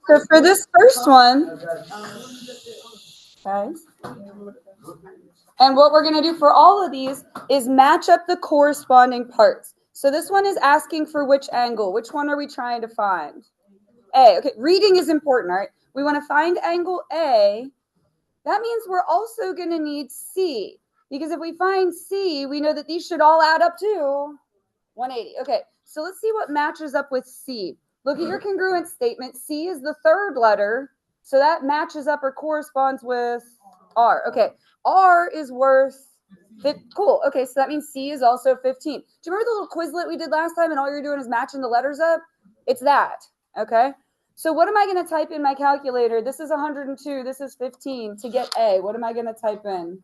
So for this first one, guys, and what we're going to do for all of these is match up the corresponding parts. So this one is asking for which angle. Which one are we trying to find? A. Okay, reading is important, all right? We want to find angle A. That means we're also going to need C. Because if we find C, we know that these should all add up to 180. Okay, so let's see what matches up with C. Look at your congruent statement. C is the third letter, so that matches up or corresponds with R. Okay, R is worth, cool. Okay, so that means C is also 15. Do you remember the little Quizlet we did last time and all you're doing is matching the letters up? It's that, okay? So what am I going to type in my calculator? This is 102, this is 15. To get A, what am I going to type in?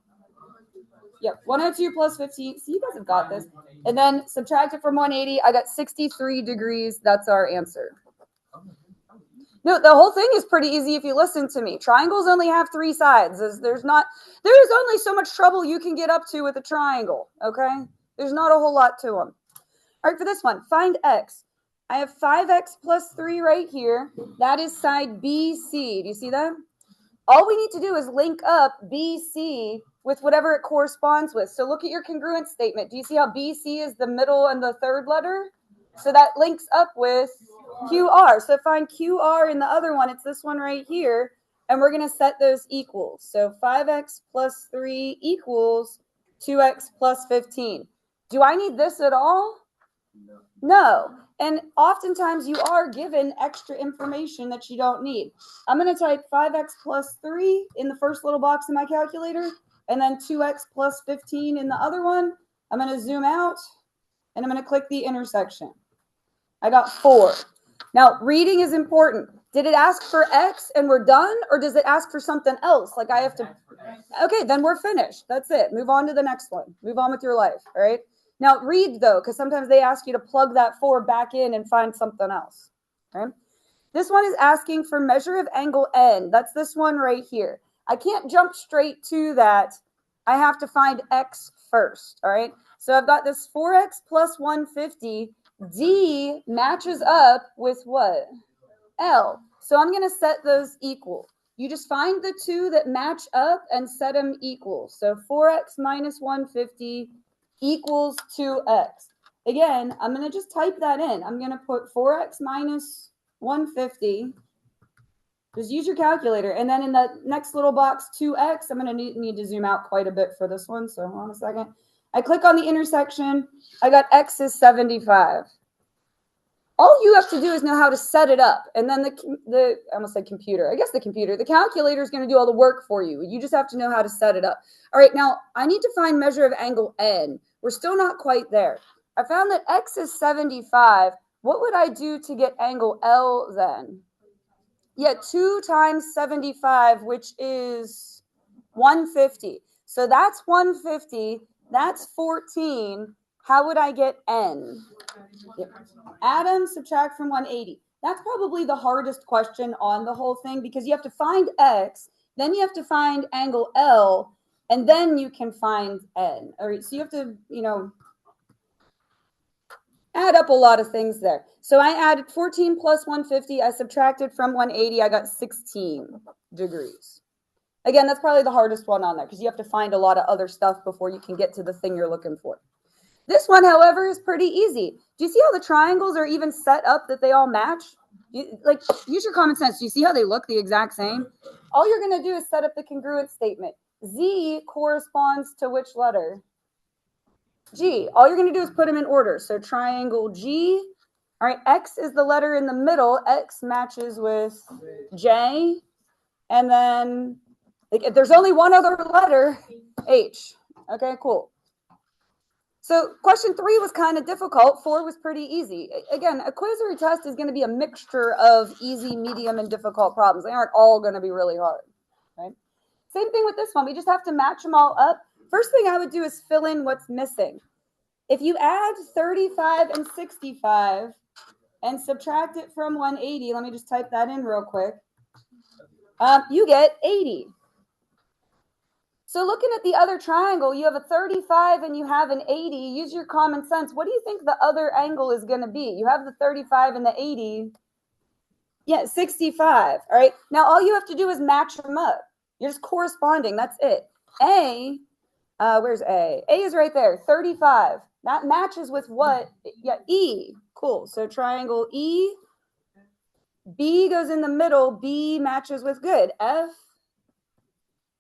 Yep, 102 plus 15. See, you guys have got this. And then subtract it from 180. I got 63 degrees. That's our answer. No, the whole thing is pretty easy if you listen to me. Triangles only have 3 sides. There's only so much trouble you can get up to with a triangle, okay? There's not a whole lot to them. All right, for this one, find x. I have 5x plus 3 right here. That is side BC. Do you see that? All we need to do is link up BC with whatever it corresponds with. So look at your congruent statement. Do you see how BC is the middle and the third letter? So that links up with QR. So find QR in the other one. It's this one right here. And we're going to set those equals. So 5x plus 3 equals 2x plus 15. Do I need this at all? No. And oftentimes you are given extra information that you don't need. I'm going to type 5x plus 3 in the first little box in my calculator, and then 2x plus 15 in the other one. I'm going to zoom out, and I'm going to click the intersection. I got 4. Now, reading is important. Did it ask for x and we're done, or does it ask for something else? Like I have to, okay, then we're finished. That's it. Move on to the next one. Move on with your life, all right? Now, read, though, because sometimes they ask you to plug that 4 back in and find something else. Okay? This one is asking for measure of angle N. That's this one right here. I can't jump straight to that. I have to find X first, all right? So I've got this 4X plus 150. D matches up with what? L. So I'm going to set those equal. You just find the 2 that match up and set them equal. So 4X minus 150 equals 2x. Again, I'm going to just type that in. I'm going to put 4x minus 150. Just use your calculator. And then in the next little box, 2x, I'm going to need to zoom out quite a bit for this one. So hold on a second. I click on the intersection. I got x is 75. All you have to do is know how to set it up. And then I almost said computer. I guess the calculator is going to do all the work for you. You just have to know how to set it up. All right, now I need to find measure of angle N. We're still not quite there. I found that X is 75. What would I do to get angle L then? Yeah, 2 times 75, which is 150. So that's 150. That's 14. How would I get N? Add them, subtract from 180. That's probably the hardest question on the whole thing because you have to find X, then you have to find angle L, and then you can find N. All right, so you have to, add up a lot of things there. So I added 14 plus 150. I subtracted from 180. I got 16 degrees. Again, that's probably the hardest one on there because you have to find a lot of other stuff before you can get to the thing you're looking for. This one, however, is pretty easy. Do you see how the triangles are even set up that they all match? Use your common sense. Do you see how they look the exact same? All you're going to do is set up the congruent statement. Z corresponds to which letter? G. All you're going to do is put them in order. So triangle G. All right, X is the letter in the middle. X matches with J. And then if there's only one other letter, H. Okay, cool. So question 3 was kind of difficult. 4 was pretty easy. Again, a quiz or a test is going to be a mixture of easy, medium, and difficult problems. They aren't all going to be really hard, right? Same thing with this one. We just have to match them all up. First thing I would do is fill in what's missing. If you add 35 and 65 and subtract it from 180, let me just type that in real quick, you get 80. So looking at the other triangle, you have a 35 and you have an 80. Use your common sense. What do you think the other angle is going to be? You have the 35 and the 80. Yeah, 65. All right. Now all you have to do is match them up. You're just corresponding. That's it. A, where's A? A is right there, 35. That matches with what? Yeah, E. Cool. So triangle E. B goes in the middle. B matches with good. F.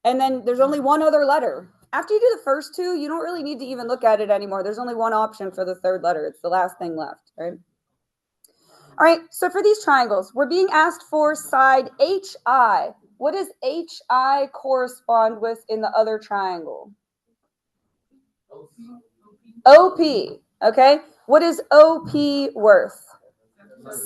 And then there's only one other letter. After you do the first two, you don't really need to even look at it anymore. There's only one option for the third letter. It's the last thing left, right? All right, so for these triangles, we're being asked for side HI. What does HI correspond with in the other triangle? OP, okay? What is OP worth?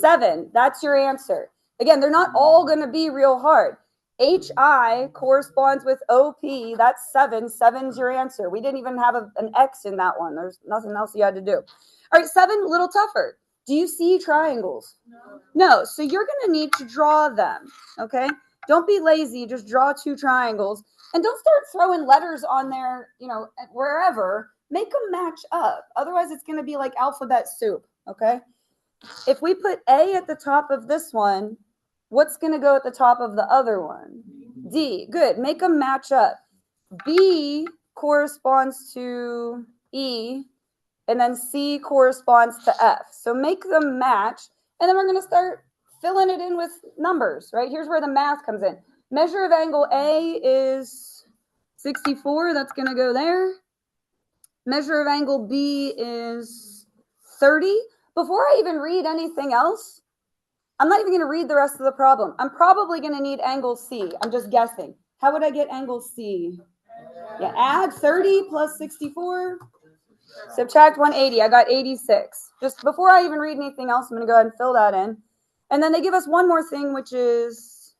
7. That's your answer. Again, they're not all going to be real hard. HI corresponds with OP. That's 7. 7's your answer. We didn't even have an X in that one. There's nothing else you had to do. All right, 7, a little tougher. Do you see triangles? No. So you're going to need to draw them, okay? Don't be lazy. Just draw 2 triangles. And don't start throwing letters on there, wherever. Make them match up. Otherwise, it's going to be like alphabet soup, okay? If we put A at the top of this one, what's going to go at the top of the other one? D. Good. Make them match up. B corresponds to E, and then C corresponds to F. So make them match, and then we're going to start filling it in with numbers, right? Here's where the math comes in. Measure of angle A is 64. That's going to go there. Measure of angle B is 30. Before I even read anything else, I'm not even going to read the rest of the problem. I'm probably going to need angle C. I'm just guessing. How would I get angle C? Yeah, add 30 plus 64. Subtract 180. I got 86. Just before I even read anything else, I'm going to go ahead and fill that in. And then they give us one more thing, which is,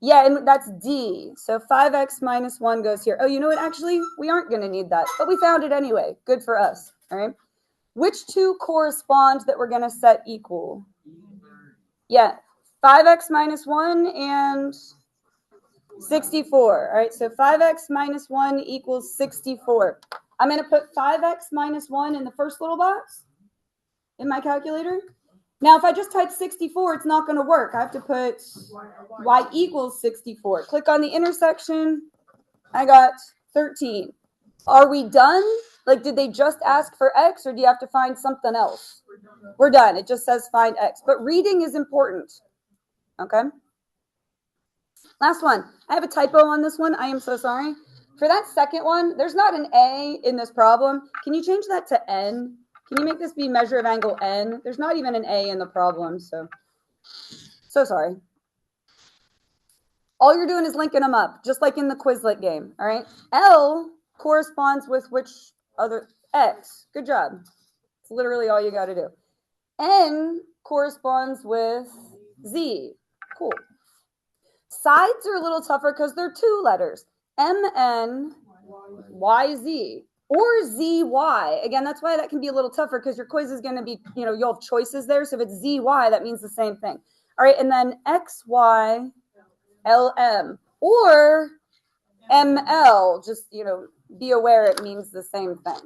yeah, and that's D. So 5x minus 1 goes here. Oh, you know what? Actually, we aren't going to need that, but we found it anyway. Good for us. All right. Which 2 correspond that we're going to set equal? Yeah, 5x minus 1 and 64. All right, so 5x minus 1 equals 64. I'm going to put 5x minus 1 in the first little box in my calculator. Now, if I just type 64, it's not going to work. I have to put y equals 64. Click on the intersection. I got 13. Are we done? Like, did they just ask for x, or do you have to find something else? We're done. It just says find x. But reading is important. Okay? Last one. I have a typo on this one. I am so sorry. For that second one, there's not an A in this problem. Can you change that to N? Can you make this be measure of angle N? There's not even an A in the problem, so sorry. All you're doing is linking them up, just like in the Quizlet game, all right? L corresponds with which other? X. Good job. It's literally all you got to do. N corresponds with Z. Cool. Sides are a little tougher because they're 2 letters. MN, YZ, or ZY. Again, that's why that can be a little tougher because your quiz is going to be, you'll have choices there. So if it's ZY, that means the same thing. All right, and then XY, LM, or ML. Just, be aware it means the same thing.